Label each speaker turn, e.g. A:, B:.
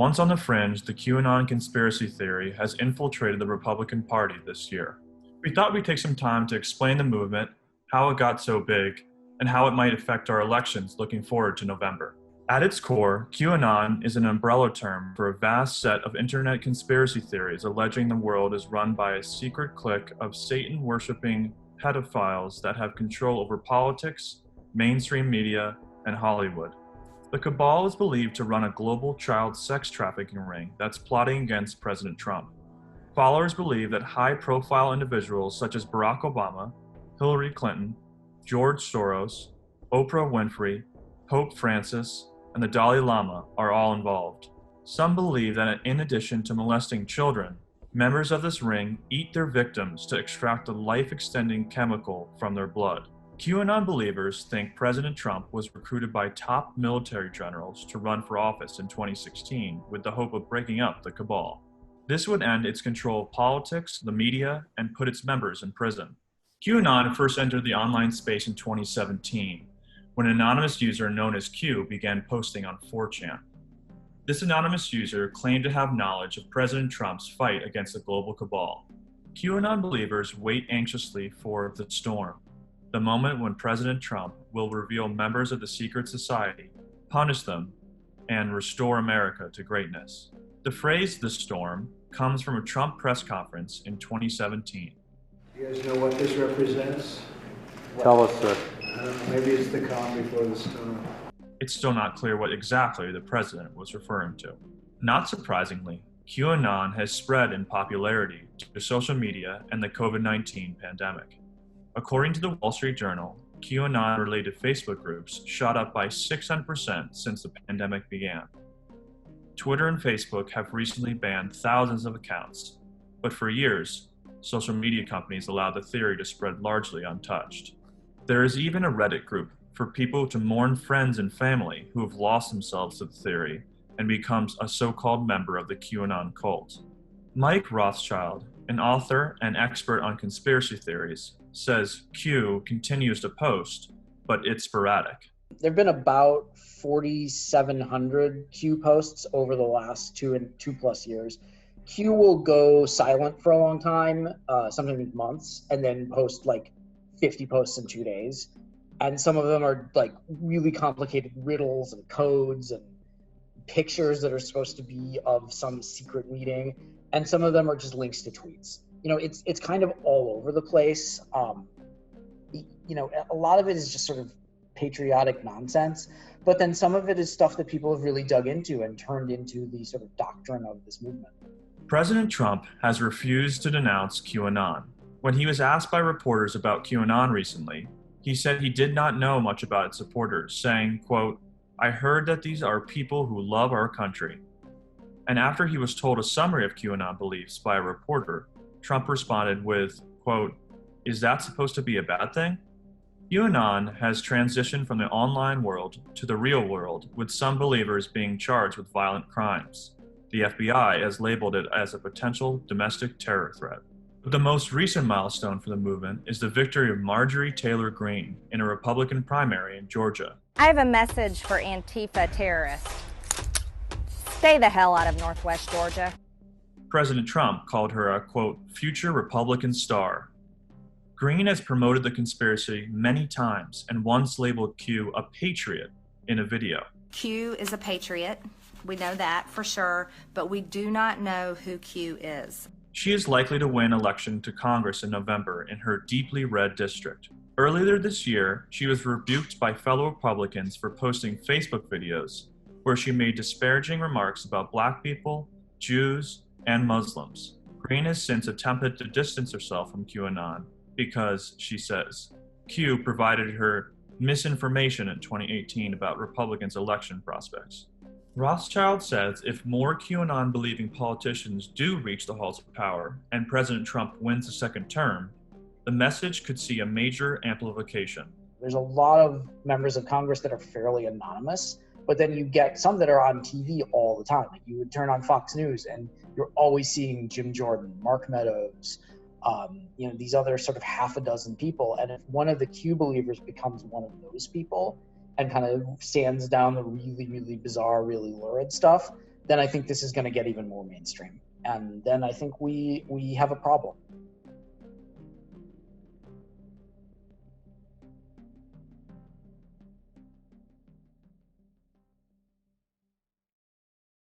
A: Once on the fringe, the QAnon conspiracy theory has infiltrated the Republican Party this year. We thought we'd take some time to explain the movement, how it got so big, and how it might affect our elections looking forward to November. At its core, QAnon is an umbrella term for a vast set of internet conspiracy theories alleging the world is run by a secret clique of Satan-worshipping pedophiles that have control over politics, mainstream media, and Hollywood. The cabal is believed to run a global child sex trafficking ring that's plotting against President Trump. Followers believe that high-profile individuals such as Barack Obama, Hillary Clinton, George Soros, Oprah Winfrey, Pope Francis, and the Dalai Lama are all involved. Some believe that in addition to molesting children, members of this ring eat their victims to extract a life-extending chemical from their blood. QAnon believers think President Trump was recruited by top military generals to run for office in 2016 with the hope of breaking up the cabal. This would end its control of politics, the media, and put its members in prison. QAnon first entered the online space in 2017, when an anonymous user known as Q began posting on 4chan. This anonymous user claimed to have knowledge of President Trump's fight against the global cabal. QAnon believers wait anxiously for the storm, the moment when President Trump will reveal members of the secret society, punish them, and restore America to greatness. The phrase "the storm" comes from a Trump press conference in 2017.
B: You guys know what this represents?
C: Tell us, sir.
B: I don't know, maybe it's the calm before the storm.
A: It's still not clear what exactly the president was referring to. Not surprisingly, QAnon has spread in popularity due to social media and the COVID-19 pandemic. According to the Wall Street Journal, QAnon-related Facebook groups shot up by 600% since the pandemic began. Twitter and Facebook have recently banned thousands of accounts, but for years, social media companies allowed the theory to spread largely untouched. There is even a Reddit group for people to mourn friends and family who have lost themselves to the theory and becomes a so-called member of the QAnon cult. Mike Rothschild, an author and expert on conspiracy theories, says Q continues to post, but it's sporadic.
D: There have been about 4,700 Q posts over the last 2+ years. Q will go silent for a long time, sometimes months, and then post like 50 posts in 2 days. And some of them are like really complicated riddles and codes and pictures that are supposed to be of some secret meeting. And some of them are just links to tweets. You know, it's kind of all over the place. You know, a lot of it is just sort of patriotic nonsense, but then some of it is stuff that people have really dug into and turned into the sort of doctrine of this movement.
A: President Trump has refused to denounce QAnon. When he was asked by reporters about QAnon recently, he said he did not know much about its supporters, saying, quote, "I heard that these are people who love our country." And after he was told a summary of QAnon beliefs by a reporter, Trump responded with, quote, "Is that supposed to be a bad thing?" QAnon has transitioned from the online world to the real world, with some believers being charged with violent crimes. The FBI has labeled it as a potential domestic terror threat. But the most recent milestone for the movement is the victory of Marjorie Taylor Greene in a Republican primary in Georgia.
E: I have a message for Antifa terrorists. Stay the hell out of Northwest Georgia.
A: President Trump called her a, quote, "future Republican star." Greene has promoted the conspiracy many times and once labeled Q a patriot in a video.
F: Q is a patriot. We know that for sure, but we do not know who Q is.
A: She is likely to win election to Congress in November in her deeply red district. Earlier this year, she was rebuked by fellow Republicans for posting Facebook videos where she made disparaging remarks about Black people, Jews, and Muslims. Greene has since attempted to distance herself from QAnon because, she says, Q provided her misinformation in 2018 about Republicans' election prospects. Rothschild says if more QAnon-believing politicians do reach the halls of power and President Trump wins a second term, the message could see a major amplification.
D: There's a lot of members of Congress that are fairly anonymous, but then you get some that are on TV all the time. Like you would turn on Fox News and you're always seeing Jim Jordan, Mark Meadows, these other sort of half a dozen people. And if one of the Q believers becomes one of those people and kind of stands down the really, really bizarre, really lurid stuff, then I think this is going to get even more mainstream. And then I think we have a problem.